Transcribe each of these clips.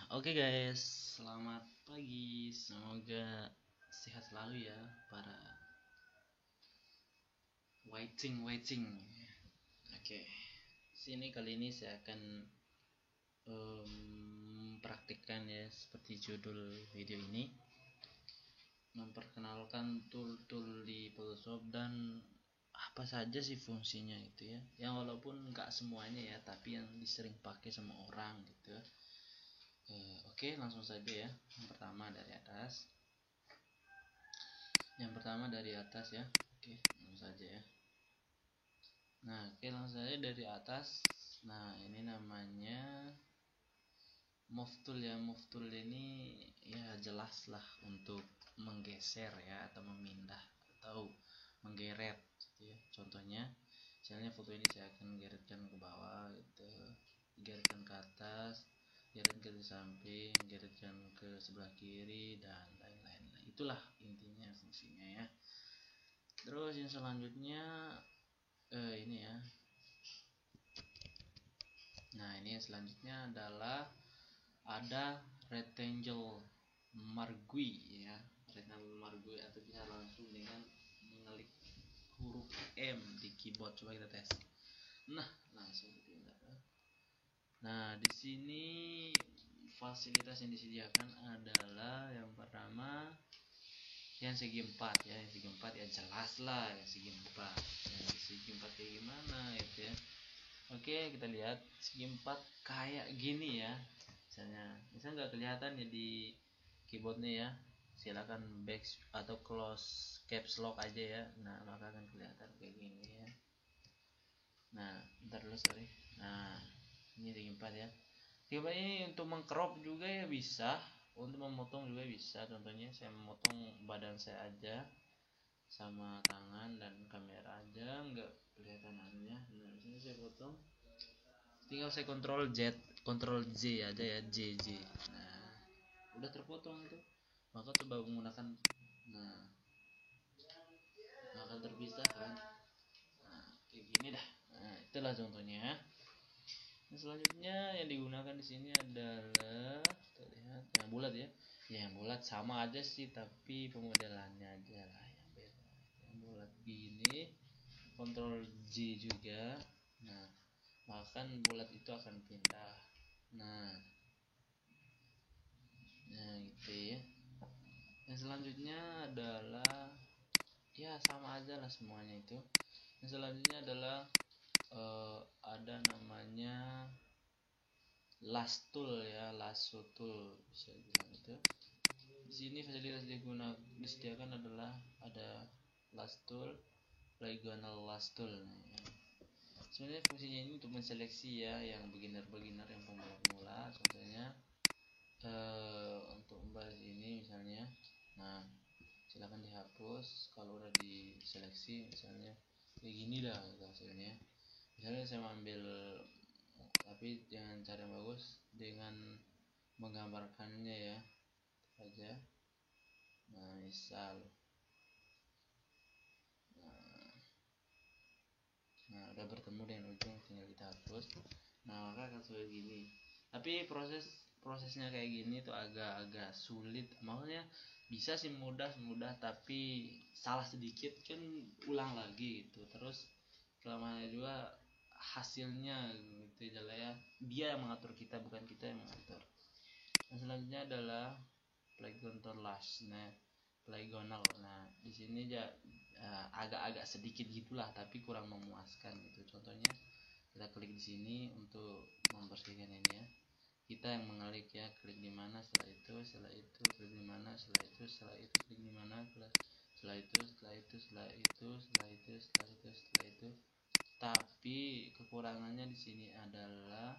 Oke guys, selamat pagi. Semoga sehat selalu ya para waiting. Oke, sini kali ini saya akan praktikkan ya seperti judul video ini, memperkenalkan tool-tool di Photoshop dan apa saja sih fungsinya itu ya. Yang walaupun nggak semuanya ya, tapi yang disering pakai sama orang gitu. Oke, langsung saja ya. Yang pertama dari atas. Ya. Oke, langsung saja ya. Nah, oke, langsung saja dari atas. Nah, ini namanya move tool ya. Move tool ini ya jelas lah untuk menggeser ya, atau memindah atau menggeret gitu ya. Contohnya misalnya foto ini saya akan geretkan ke bawah gitu, geretkan ke atas, geretkan ke samping, geretkan ke sebelah kiri dan lain-lain. Nah, itulah intinya fungsinya ya. Terus yang selanjutnya ini ya. Nah, ini yang selanjutnya adalah ada rectangle marquee ya. Rectangle marquee, atau bisa langsung dengan mengelik huruf M di keyboard. Coba kita tes. Nah, langsung kita. Nah, di sini fasilitas yang disediakan adalah yang pertama yang segi 4 ya. Yang segi 4 ya jelas lah yang segi 4. Yang segi 4 kayak gimana gitu ya. Oke, kita lihat segi 4 kayak gini ya. Misalnya nggak kelihatan ya di keyboardnya ya. Silakan back atau close caps lock aja ya. Nah, maka akan kelihatan kayak gini ya. Nah, bentar dulu sorry. Nah, ini segi 4 ya. Coba ini untuk mengcrop juga ya bisa, untuk memotong juga bisa. Contohnya saya memotong badan saya aja sama tangan dan kamera aja, nggak kelihatan anunya. Nah, di sini saya potong, tinggal saya kontrol Z aja ya, J. Nah, udah terpotong itu. Maka coba menggunakan, nah, akan terpisah kan. Nah, kayak gini dah. Nah, itulah contohnya. Nah, selanjutnya yang digunakan di sini adalah, kita lihat yang bulat ya. Ya, yang bulat sama aja sih, tapi pemodelannya aja lah yang beda. Yang bulat gini, kontrol J juga. Nah, makan bulat itu akan pindah. Nah, gitu ya. Yang selanjutnya adalah ya sama aja lah semuanya itu. Yang selanjutnya adalah ada namanya lasso tool ya, lasso tool bisa bilang itu. Di sini fasilitas disediakan adalah ada lasso tool, polygonal lasso tool. Nah, ya. Sebenarnya fungsinya ini untuk menseleksi ya yang beginner yang pemula. Contohnya untuk membahas ini misalnya. Nah, silakan dihapus kalau udah diseleksi, misalnya kayak gini dah hasilnya. Misalnya saya ambil, tapi dengan cara yang bagus dengan menggambarkannya ya aja. Nah, misal nah udah bertemu dengan ujung, tinggal kita hapus. Nah, maka akan seperti gini. Tapi prosesnya kayak gini tuh agak sulit. Maksudnya bisa sih mudah, tapi salah sedikit kan ulang lagi gitu. Terus selamanya juga hasilnya gitu ya. Dia yang mengatur kita, bukan kita yang mengatur. Nah, selanjutnya adalah polygonal lash. Nah, polygonal. Nah, di sini agak-agak sedikit gitulah, tapi kurang memuaskan gitu. Contohnya kita klik di sini untuk membersihkan ini ya. Kita yang mengelik ya, klik di mana, setelah itu klik di mana, setelah itu klik di mana, setelah itu. Tapi kekurangannya di sini adalah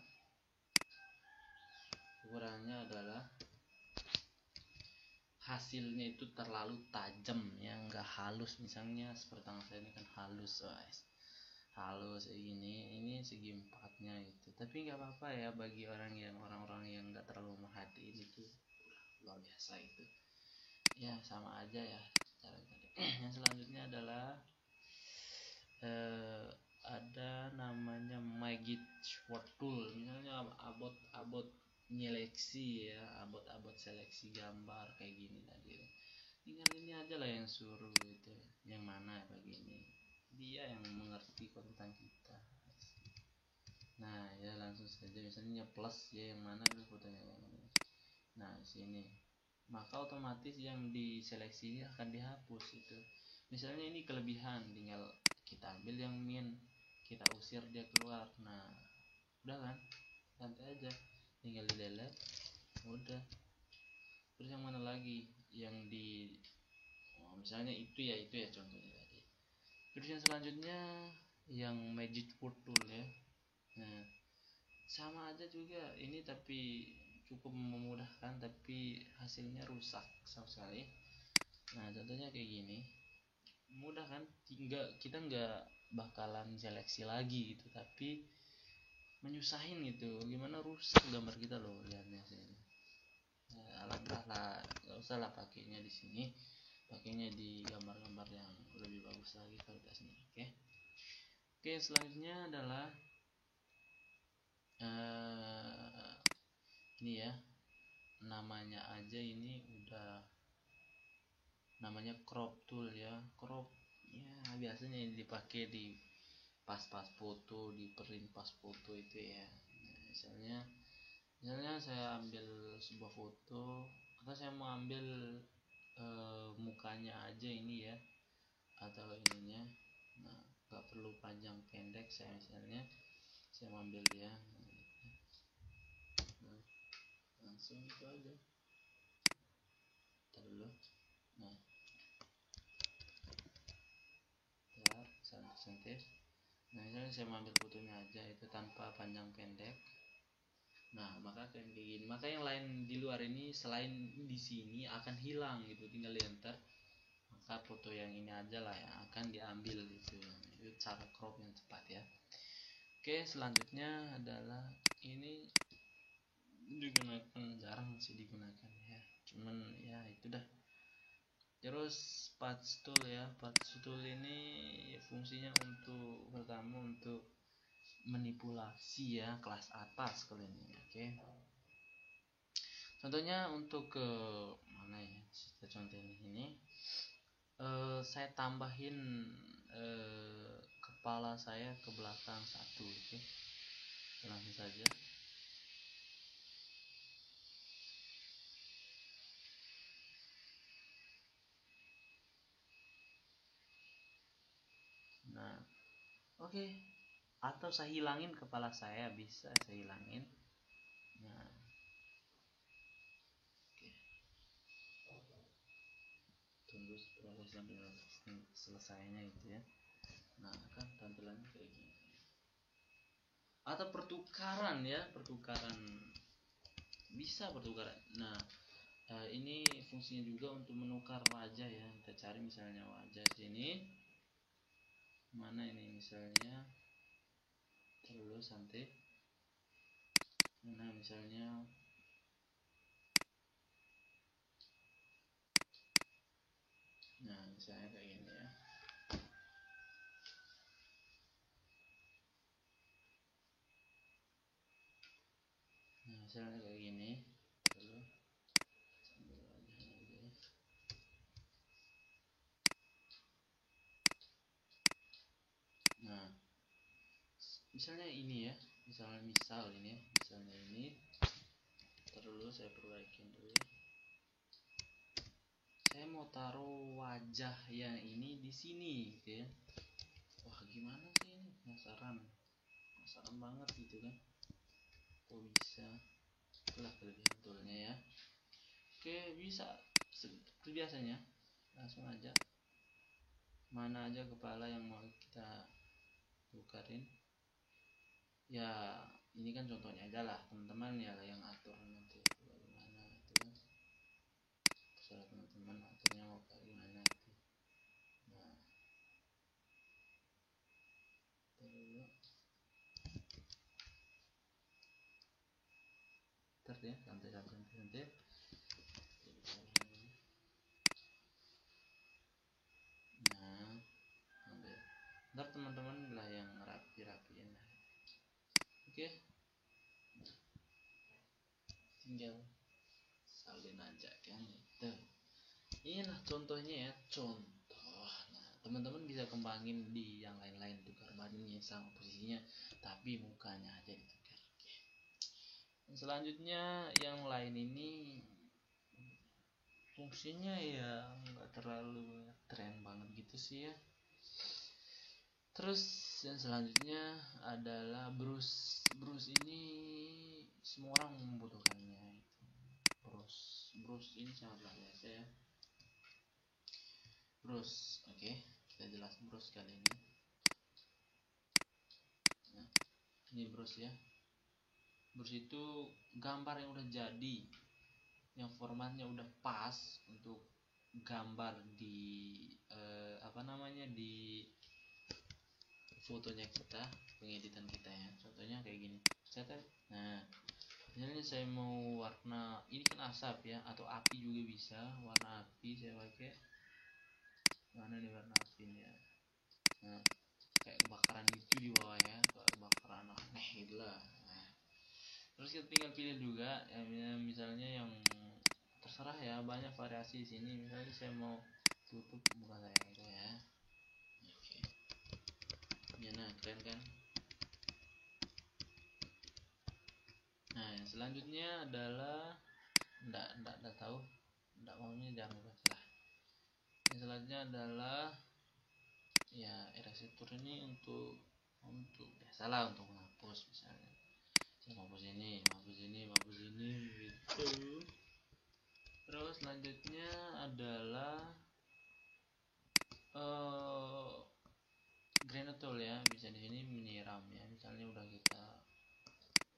hasilnya itu terlalu tajam ya, nggak halus. Misalnya seperti tangan saya ini kan halus guys, halus ini segi 4-nya itu. Tapi nggak apa-apa ya, bagi orang-orang yang nggak terlalu merhatiin itu luar biasa itu ya, sama aja ya caranya. Yang selanjutnya adalah ada namanya Magic Sword Tool. Misalnya abot nyeleksi ya, abot-abot seleksi gambar kayak gini tadi, tinggal ini aja lah yang suruh itu yang mana kayak gini, dia yang mengerti konten kita. Nah ya langsung saja misalnya plus ya yang mana dulu fotonya yang ini. Nah sini maka otomatis yang diseleksi akan dihapus itu. Misalnya ini kelebihan, tinggal kita ambil yang min, kita usir dia keluar. Nah udah kan, santai aja, tinggal di delete udah. Terus yang mana lagi yang di misalnya itu ya contohnya tadi. Terus yang selanjutnya yang magic word tool ya. Nah sama aja juga ini, tapi cukup memudahkan tapi hasilnya rusak sama sekali. Nah contohnya kayak gini, mudah kan, kita nggak bakalan seleksi lagi gitu, tapi menyusahin gitu, gimana rusak gambar kita loh, lihatnya sini. Nah, alangkah lah nggak usah lah pakainya di sini, pakainya di gambar-gambar yang lebih bagus lagi kualitasnya. Oke, selanjutnya adalah ini ya, namanya aja ini udah namanya crop tool ya. Crop ya biasanya ini dipakai di pas-pas foto, di print pas foto itu ya. Nah, misalnya saya ambil sebuah foto atau saya mau ambil mukanya aja ini ya, atau ininya. Nah nggak perlu panjang pendek, saya misalnya saya ambil dia. Nah, langsung itu aja. Ntar dulu. Nah santai. Nah misalnya saya ambil fotonya aja itu tanpa panjang pendek. Nah maka kayak gini, maka yang lain di luar ini selain di sini akan hilang gitu, tinggal di enter. Maka foto yang ini aja lah yang akan diambil gitu. Itu cara crop yang tepat ya. Oke, selanjutnya adalah ini digunakan, jarang sih digunakan ya, cuman ya itu dah. Terus patch tool ya, patch tool ini fungsinya untuk pertama untuk manipulasi ya, kelas atas kalau ini. Oke, contohnya untuk ke mana ya, kita contohin ini. Saya tambahin kepala saya ke belakang satu. Oke, langsung saja. Nah oke, atau saya hilangin kepala saya, bisa saya hilangin. Nah oke, tunggu proses sampai selesainya itu ya. Nah kan tampilannya kayak gini, atau pertukaran ya, pertukaran bisa pertukaran. Nah ini fungsinya juga untuk menukar wajah ya. Kita cari misalnya wajah sini, mana ini misalnya, terus nanti nah misalnya misalnya kayak gini ya. Nah misalnya kayak gini, terus sambil wajahnya aja. Nah misalnya ini ya, misal ini ya, misalnya ini, terus saya perbaikin dulu. Saya mau taruh wajah yang ini di sini gitu ya. Wah gimana sih ini, penasaran banget gitu kan, kok bisa. Itulah kelebihan toolnya ya. Oke, bisa seperti biasanya, langsung aja mana aja kepala yang mau kita tukarin ya. Ini kan contohnya aja lah, teman-teman ya yang atur nanti bagaimana itu kan, terserah teman-teman aturnya mau kayak gimana itu. Nah dulu ntar ya, santai. Nah ambil, ntar teman-teman lah yang rapiin. Oke, tinggal salin aja kan itu. Inilah contohnya ya, contoh. Nah, teman-teman bisa kembangin di yang lain-lain, tukar badannya sama posisinya, tapi mukanya aja ditukar. Oke. Selanjutnya yang lain ini fungsinya ya nggak terlalu tren banget gitu sih ya. Terus yang selanjutnya adalah brush. Brush ini semua orang membutuhkannya. Brush ini sangat luar biasa ya. Brush, oke, kita jelas brush kali ini. Nah, ini brush ya. Brush itu gambar yang udah jadi, yang formatnya udah pas untuk gambar di di fotonya kita, pengeditan kita ya. Contohnya kayak gini. Nah, misalnya saya mau warna, ini kan asap ya, atau api juga bisa. Warna api saya pakai. Mana nih warna apinya? Nah, kayak kebakaran gitu di bawah ya, kayak kebakaran aneh gitu lah. Nah, terus kita tinggal pilih juga ya, misalnya yang terserah ya, banyak variasi di sini. Misalnya saya mau tutup muka saya gitu ya. Oke. Ya, nah keren kan? Nah, yang selanjutnya adalah enggak tahu, enggak maunya jangan baca lah. Yang selanjutnya adalah ya eraser ini untuk biasalah untuk menghapus, misalnya saya menghapus ini gitu. Terus selanjutnya adalah granule tool ya, bisa di sini menyiram ya. Misalnya udah kita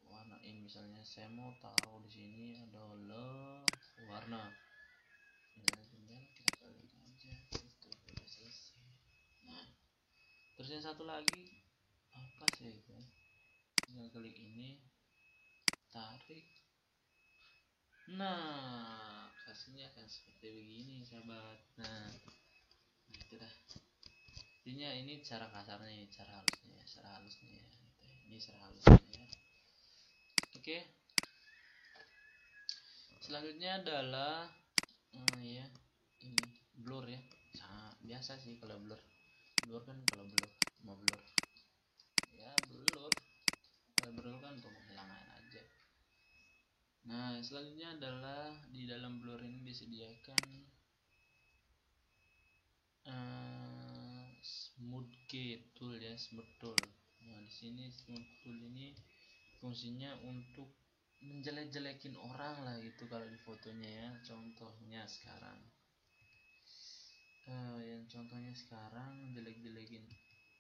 warnain, misalnya saya mau taruh di sini adalah warna, nah tinggal kita klik aja, itu udah selesai. Nah, terus yang satu lagi apa sih itu, tinggal klik ini, tarik. Nah, hasilnya akan seperti begini sahabat. Nah itu dah, intinya ini cara kasarnya, ini cara halusnya ya, gitu. Ini cara halusnya ya. Oke. Selanjutnya adalah ya ini blur ya. Sangat biasa sih kalau blur kan, kalau mau blur ya, blur kan untuk menghilangkan aja. Nah, selanjutnya adalah di dalam blur ini disediakan smooth key tool ya, smooth tool. Nah, di sini smooth tool ini fungsinya untuk menjelek-jelekin orang lah gitu kalau di fotonya ya. Contohnya sekarang jelek-jelekin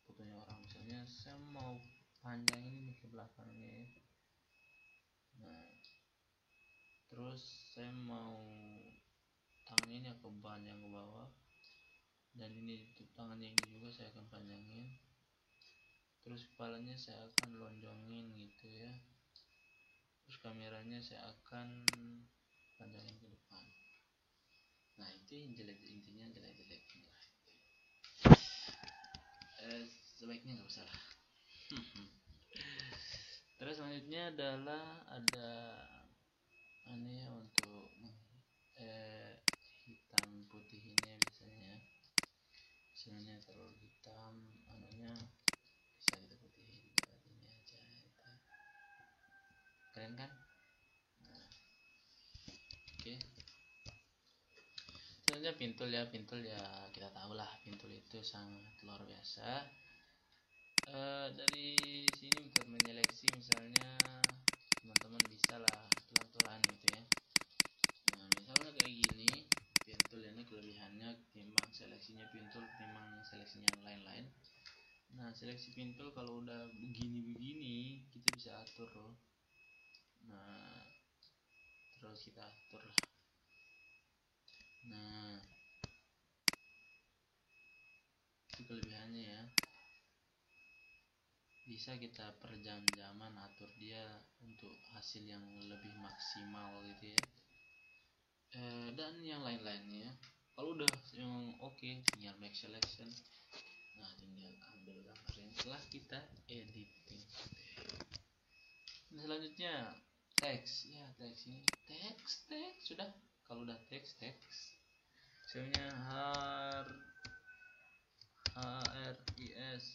fotonya orang, misalnya saya mau panjangin ini ke belakangnya ya. Nah, terus saya mau tangannya ini aku panjang ke bawah, dan ini tangannya ini juga saya akan panjangin. Terus kepalanya saya akan lonjongin gitu ya. Terus kameranya saya akan panjangin ke depan. Nah, itu intinya jelek-jelekin lah. Sebaiknya nggak usah lah. Terus selanjutnya adalah ada aneh untuk hitam putihinnya, misalnya terlalu hitam anunya, bisa kita putihin lewat ini aja itu. Keren kan? Nah, oke. Selanjutnya pintul ya kita tahu lah, pintul itu sangat luar biasa. Dari sini untuk menyeleksi, misalnya teman-teman bisa lah pelan-pelan gitu ya. Nah, misalnya kayak gini, pintul ini kelebihannya timbang seleksinya pintul timbang seleksinya yang lain-lain. Nah, seleksi pintul kalau udah begini kita bisa atur loh. Nah, terus kita atur lah. Nah, itu kelebihannya ya, bisa kita per jam-jaman atur dia untuk hasil yang lebih maksimal gitu ya. Dan yang lain-lainnya kalau udah yang oke, tinggal make selection. Nah, tinggal ambil gambar yang telah kita editing. Nah, selanjutnya teks ya, teks ini teks sudah. Kalau udah teks misalnya HRIS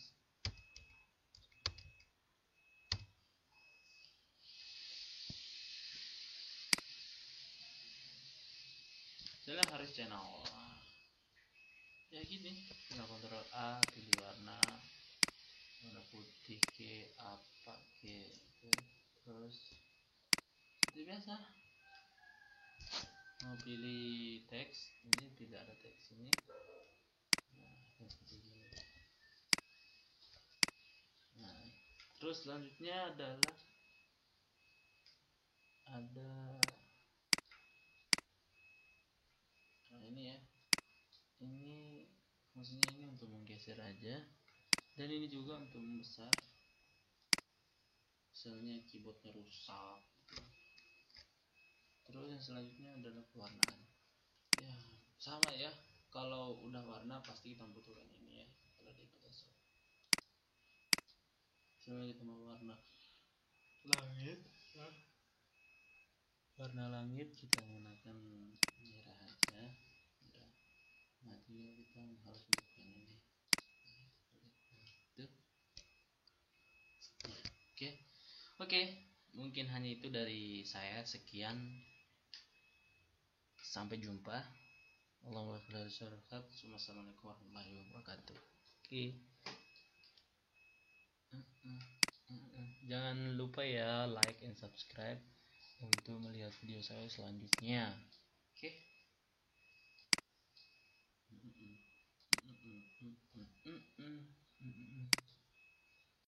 misalnya Haris channel ya gini, tinggal kontrol A, pilih warna putih ke apa ke gitu. Terus seperti biasa mau pilih teks, ini tidak ada teks ini. Nah, seperti ini. Nah, terus selanjutnya adalah ada ini ya, ini fungsinya ini untuk menggeser aja, dan ini juga untuk membesar. Misalnya keyboardnya rusak. Terus yang selanjutnya adalah pewarnaan. Ya sama ya, kalau udah warna pasti kita butuhkan ini ya. Kalau di Photoshop misalnya kita mau warna langit, kita menggunakan merah aja. Udah mati ya, kita harus butuhkan ini. Oke, mungkin hanya itu dari saya. Sekian, sampai jumpa. Wassalamualaikum warahmatullahi wabarakatuh. Oke. Jangan lupa ya like and subscribe untuk melihat video saya selanjutnya. Oke.